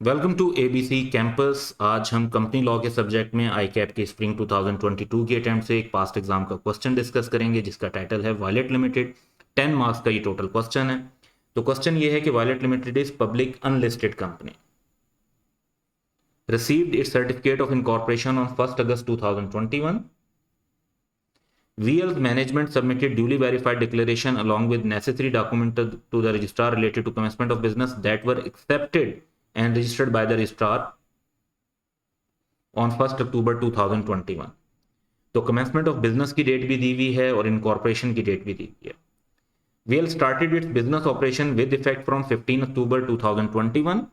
Welcome to ABC campus. आज हम company law के सब्जेक्ट में आई कैप के स्प्रिंग 2022 की अटेम्प्ट से एक पास्ट एग्जाम का क्वेश्चन डिस्कस करेंगे जिसका टाइटल है वायलेट लिमिटेड। 10 मार्क्स का ये टोटल क्वेश्चन है। तो क्वेश्चन ये है कि violet limited is public unlisted company, received its certificate of incorporation on 1st August 2021. VL's management submitted duly verified declaration along with necessary document to the registrar related to commencement of business that were accepted and registered by the registrar on 1 अक्टूबर 2021। तो commencement of business की date भी दी हुई है और incorporation की date भी दी हुई है। VL started its business operation with effect from 15 October 2021।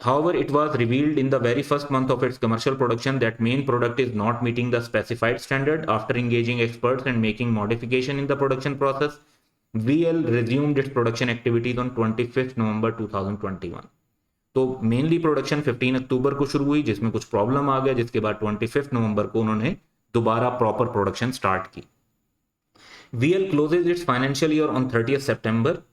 However, it was revealed in the very first month of its commercial production that main product is not meeting the specified standard. After engaging experts and making modification in the production process, VL resumed its production activities on 25th November 2021। तो mainly production 15 अक्टूबर को शुरू हुई जिसमें कुछ problem आ गया, जिसके बाद 25 नवंबर को उन्होंने दोबारा प्रॉपर प्रोडक्शन स्टार्ट की। VL closes its financial year on 30 September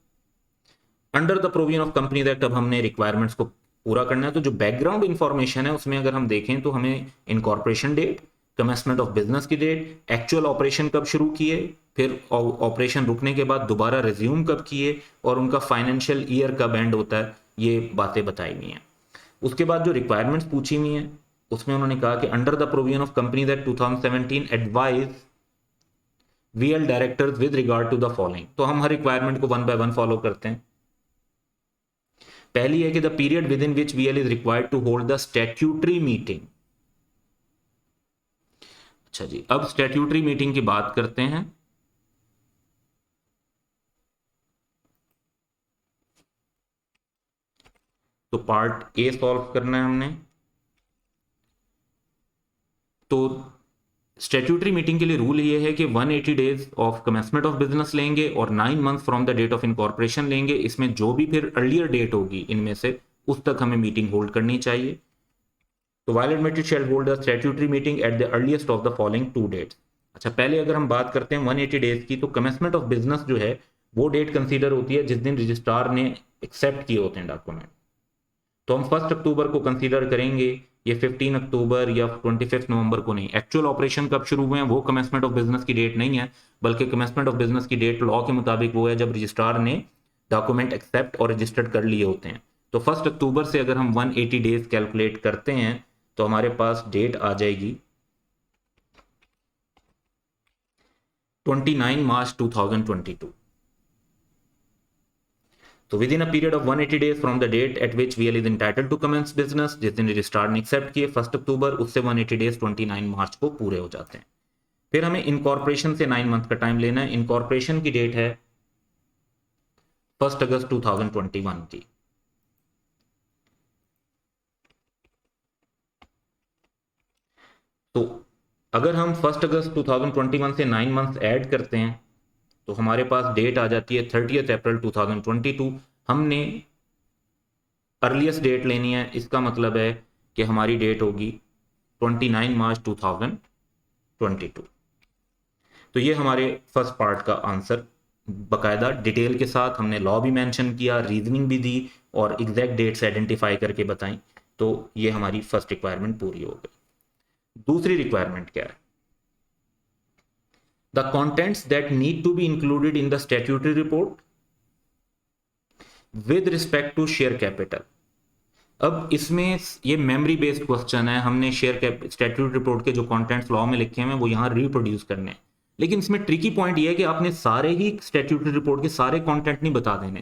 under the provision of companies act. अब हमने रिक्वायरमेंट्स को पूरा करना है। तो जो बैकग्राउंड इंफॉर्मेशन है उसमें अगर हम देखें तो हमें incorporation date, commencement of business की डेट, एक्चुअल ऑपरेशन कब शुरू किए, फिर ऑपरेशन रुकने के बाद दोबारा रिज्यूम कब किए और उनका फाइनेंशियल ईयर कब एंड होता है, ये बातें बताई हुई हैं। उसके बाद जो रिक्वायरमेंट्स पूछी हुई हैं उसमें उन्होंने कहा कि under the provision of companies act 2017 advise VL directors with regard to the following. तो हम हर रिक्वायरमेंट को वन बाय वन फॉलो करते हैं। पहली है कि the period within which VL is required to hold the statutory meeting. अच्छा जी, अब स्टैट्यूटरी मीटिंग की बात करते हैं। तो पार्ट ए सॉल्व करना है हमने। तो स्टैट्यूटरी मीटिंग के लिए रूल ये है कि 180 days of commencement of business लेंगे और 9 month from the date of incorporation लेंगे। इसमें जो भी फिर अर्लियर डेट होगी इनमें से उस तक हमें मीटिंग होल्ड करनी चाहिए। तो violet limited shall hold the statutory meeting at the earliest of the following 2 dates. अच्छा, पहले अगर हम बात करते हैं 180 डेज की, तो कमेंसमेंट ऑफ बिजनेस जो है वो डेट कंसीडर होती है जिस दिन रजिस्ट्रार ने एक्सेप्ट किए होते हैं डॉक्यूमेंट। तो हम 1 अक्टूबर को कंसीडर करेंगे, ये 15 अक्टूबर या 25 नवंबर को नहीं। एक्चुअल ऑपरेशन कब शुरू हुए हैं वो कमेंसमेंट ऑफ बिजनेस की डेट नहीं है, बल्कि कमेंसमेंट ऑफ बिजनेस की डेट लॉ के मुताबिक वो है जब रजिस्ट्रार ने डॉक्यूमेंट एक्सेप्ट और रजिस्टर्ड कर लिए होते हैं। तो 1 अक्टूबर से अगर हम 180 डेज कैलकुलेट करते हैं तो हमारे पास डेट आ जाएगी 29 मार्च 2022। तो within a period of 180 days from the date at which VL is entitled to commence business, जिस दिन रजिस्ट्रार ने एक्सेप्ट किए 1 अक्टूबर, उससे 180 डेज 29 मार्च को पूरे हो जाते हैं। फिर हमें इनकॉर्पोरेशन से 9 मंथ का टाइम लेना है। इनकॉर्पोरेशन की डेट है 1 अगस्त 2021 की। तो अगर हम 1 अगस्त 2021 से 9 मंथ ऐड करते हैं तो हमारे पास डेट आ जाती है 30 अप्रैल 2022। हमने अर्लीस्ट डेट लेनी है, इसका मतलब है कि हमारी डेट होगी 29 मार्च 2022। तो ये हमारे फर्स्ट पार्ट का आंसर बकायदा डिटेल के साथ हमने लॉ भी मेंशन किया, रीजनिंग भी दी और एग्जैक्ट डेट्स आइडेंटिफाई करके बताई। तो ये हमारी फर्स्ट रिक्वायरमेंट पूरी हो गई। दूसरी रिक्वायरमेंट क्या है? The contents that need to be included in the statutory report with respect to share capital. अब इसमें ये मेमोरी बेस्ड क्वेश्चन है। हमने स्टैट्यूटरी रिपोर्ट के जो कंटेंट्स लॉ में लिखे हैं वो यहाँ रिप्रोड्यूस करने हैं, लेकिन इसमें ट्रिकी पॉइंट ये है कि आपने सारे ही स्टैट्यूटरी रिपोर्ट के सारे कंटेंट नहीं बता देने,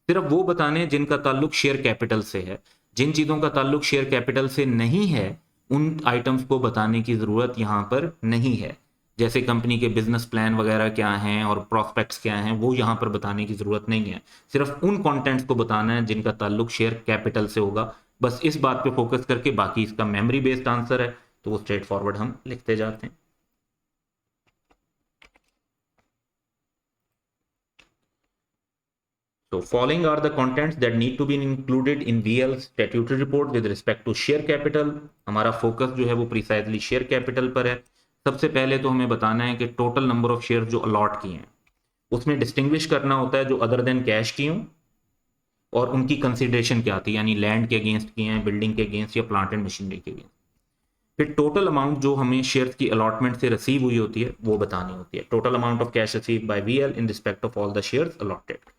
सिर्फ वो बताने जिनका ताल्लुक शेयर कैपिटल से है। जिन चीज़ों का ताल्लुक शेयर कैपिटल से नहीं है उन आइटम्स को बताने की ज़रूरत यहाँ पर नहीं है। जैसे कंपनी के बिजनेस प्लान वगैरह क्या हैं और प्रॉस्पेक्ट्स क्या हैं वो यहाँ पर बताने की ज़रूरत नहीं है। सिर्फ उन कंटेंट्स को बताना है जिनका ताल्लुक शेयर कैपिटल से होगा। बस इस बात पे फोकस करके, बाकी इसका मेमोरी बेस्ड आंसर है तो वो स्ट्रेट फॉरवर्ड हम लिखते जाते हैं। So following are the contents that need to be included in VL statutory report with respect to share capital। हमारा फोकस जो है वो प्रिसाइजली शेयर कैपिटल पर है। सबसे पहले तो हमें बताना है कि टोटल नंबर ऑफ शेयर जो अलॉट किए हैं उसमें डिस्टिंग्विश करना होता है जो अदर देन कैश की हों और उनकी कंसिडरेशन क्या थी, यानी लैंड के अगेंस्ट किए हैं, बिल्डिंग के अगेंस्ट या प्लांट एंड मशीनरी के अगेंस्ट। फिर टोटल अमाउंट जो हमें शेयर्स की अलॉटमेंट से रिसीव हुई होती है वो बतानी होती है, total amount of cash receive by VL in respect of all the shares allotted.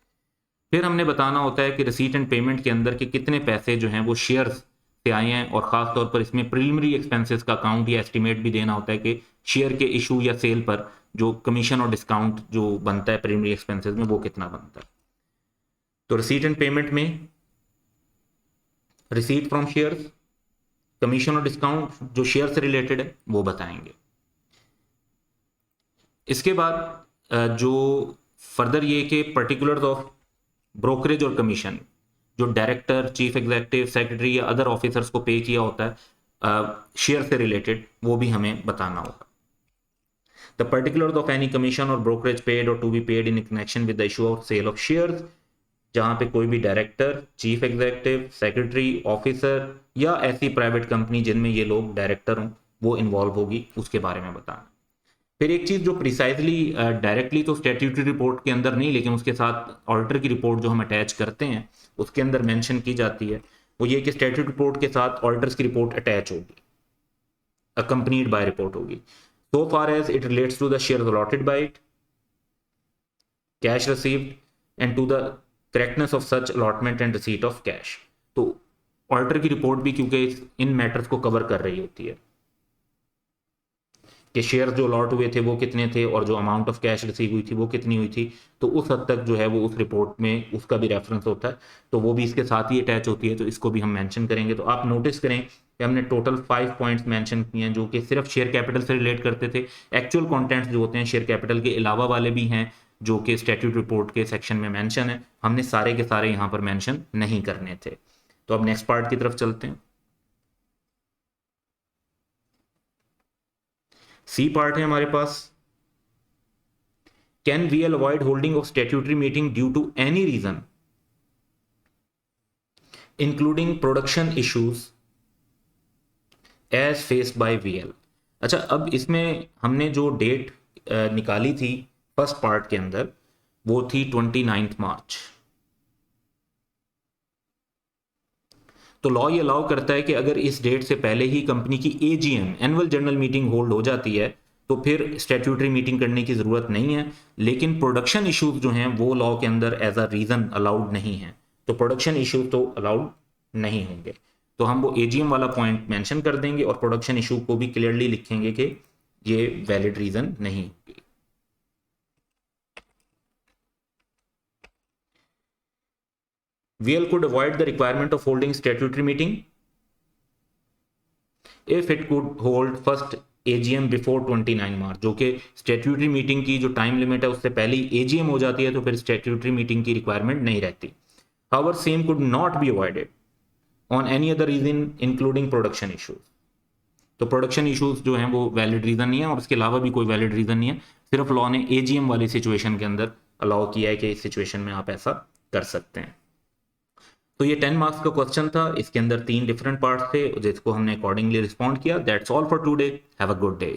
फिर हमने बताना होता है कि रिसीट एंड पेमेंट के अंदर के कितने पैसे जो हैं वो शेयर्स से आए हैं, और खास तौर पर इसमें प्रिलिमिनरी एक्सपेंसेस का अकाउंट या एस्टिमेट भी देना होता है कि शेयर के इशू या सेल पर जो कमीशन और डिस्काउंट जो बनता है प्रिलिमिनरी एक्सपेंसेस में वो कितना बनता है। तो रिसीट एंड पेमेंट में रिसीट फ्रॉम शेयर्स, कमीशन और डिस्काउंट जो शेयर से रिलेटेड है वो बताएंगे। इसके बाद जो फर्दर ये कि पर्टिकुलर्स ऑफ ब्रोकरेज और कमीशन जो डायरेक्टर, चीफ एग्जीक्यूटिव, सेक्रेटरी या अदर ऑफिसर्स को पे किया होता है शेयर से रिलेटेड, वो भी हमें बताना होगा। The particulars of any commission और ब्रोकरेज पेड और to be paid in connection with the issue of sale of shares, जहां पे कोई भी director, chief executive, secretary, officer या ऐसी प्राइवेट कंपनी जिनमें ये लोग डायरेक्टर हों वो इन्वॉल्व होगी, उसके बारे में बताना। फिर एक चीज़ जो प्रिसाइजली डायरेक्टली तो स्टैट्यूटरी रिपोर्ट के अंदर नहीं, लेकिन उसके साथ ऑडिटर की रिपोर्ट जो हम अटैच करते हैं उसके अंदर मेंशन की जाती है, वो ये कि स्टैट्यूटरी रिपोर्ट के साथ ऑडिटर्स की रिपोर्ट अटैच होगी, अकम्पनीड बाय रिपोर्ट होगी, so far as it relates to the shares allotted by it, cash received and to the correctness of such allotment and receipt of cash. तो auditor की report भी क्योंकि इन matters को cover कर रही होती है कि शेयर जो अलॉट हुए थे वो कितने थे और जो अमाउंट ऑफ कैश रिसीव हुई थी वो कितनी हुई थी, तो उस हद तक जो है वो उस रिपोर्ट में उसका भी रेफरेंस होता है, तो वो भी इसके साथ ही अटैच होती है, तो इसको भी हम मेंशन करेंगे। तो आप नोटिस करें कि हमने टोटल 5 पॉइंट्स मेंशन किए हैं जो कि सिर्फ शेयर कैपिटल से रिलेट करते थे। एक्चुअल कंटेंट्स जो होते हैं शेयर कैपिटल के अलावा वाले भी हैं जो कि स्टैट्यूट रिपोर्ट के सेक्शन में मेंशन है, हमने सारे के सारे यहाँ पर मेंशन नहीं करने थे। तो अब नेक्स्ट पार्ट की तरफ चलते हैं। सी पार्ट है हमारे पास, can VL avoid holding of statutory meeting due to any reason including production issues as faced by VL. अच्छा, अब इसमें हमने जो डेट निकाली थी फर्स्ट पार्ट के अंदर वो थी 29 मार्च। तो लॉ ये अलाउ करता है कि अगर इस डेट से पहले ही कंपनी की AGM, annual general meeting hold हो जाती है तो फिर स्टैट्यूटरी मीटिंग करने की ज़रूरत नहीं है, लेकिन प्रोडक्शन इश्यूज जो हैं वो लॉ के अंदर एज अ रीज़न अलाउड नहीं है, तो प्रोडक्शन इश्यूज तो अलाउड नहीं होंगे। तो हम वो एजीएम वाला पॉइंट मेंशन कर देंगे और प्रोडक्शन इशू को भी क्लियरली लिखेंगे कि ये वैलिड रीज़न नहीं होगी। VL could avoid the requirement of holding statutory meeting if it could hold first AGM before 29 मार्च, जो कि स्टैट्यूटरी मीटिंग की जो टाइम लिमिट है उससे पहले ही AGM हो जाती है, तो फिर स्टैट्यूटरी मीटिंग की रिक्वायरमेंट नहीं रहती। However, same could not be avoided on any other reason including production issues। तो प्रोडक्शन इश्यूज जो हैं वो वैलिड रीज़न नहीं है और उसके अलावा भी कोई वैलिड रीज़न नहीं है, सिर्फ लॉ ने AGM वाली सिचुएशन के अंदर अलाउ किया है कि इस सिचुएशन में आप ऐसा कर सकते हैं। तो ये 10 मार्क्स का क्वेश्चन था, इसके अंदर 3 डिफरेंट पार्ट्स थे जिसको हमने अकॉर्डिंगली रिस्पॉन्ड किया। That's all for today, have a good day.